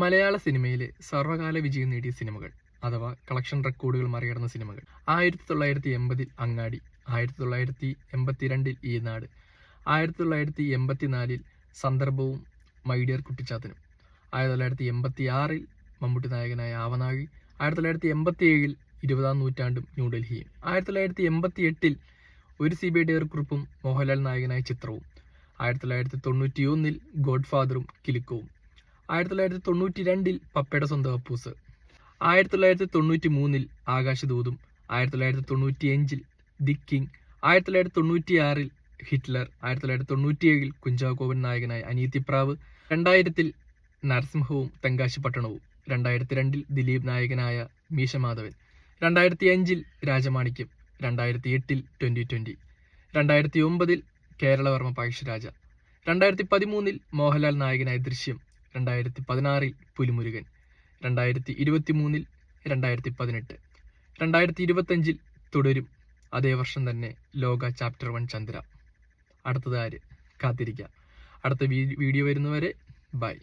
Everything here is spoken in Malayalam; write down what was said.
മലയാള സിനിമയിലെ സർവകാല വിജയം നേടിയ സിനിമകൾ അഥവാ കളക്ഷൻ റെക്കോർഡുകൾ മറികടന്ന സിനിമകൾ. 1980 അങ്ങാടി, 1982 ഈനാട്, 1984 സന്ദർഭവും മൈ ഡിയർ കുട്ടിച്ചാത്തനും, 1986 മമ്മൂട്ടി നായകനായ ആവനാഴി, 1987 20-ാം നൂറ്റാണ്ടും ന്യൂഡൽഹിയും, 1988 ഒരു CBI ഡയറി കുറിപ്പും മോഹൻലാൽ നായകനായ ചിത്രവും, 1991 ഗോഡ് ഫാദറും കിലുക്കവും, 1992 പപ്പയുടെ സ്വന്തം അപ്പൂസ്, 1993 ആകാശദൂതും, 1995 The King, 1996 Hitler, 1997 Kunchacko Boban നായകനായ അനിയത്തിപ്രാവ്, 2000 നരസിംഹവും തെങ്കാശിപ്പട്ടണവും, 2002 ദിലീപ് നായകനായ മീശമാധവൻ, 2005 രാജമാണിക്യം, 2008 2020, 2009 കേരളവർമ്മ പഴശ്ശിരാജ, 2013 മോഹൻലാൽ നായകനായ ദൃശ്യം, 2016 പുലിമുരുകൻ, 2023 2018, 2025 തുടരും. അതേ വർഷം തന്നെ ലോക ചാപ്റ്റർ 1 ചന്ദ്ര. അടുത്തത് ആര്? കാത്തിരിക്കാം. അടുത്ത വീഡിയോ വരുന്നവരെ ബൈ.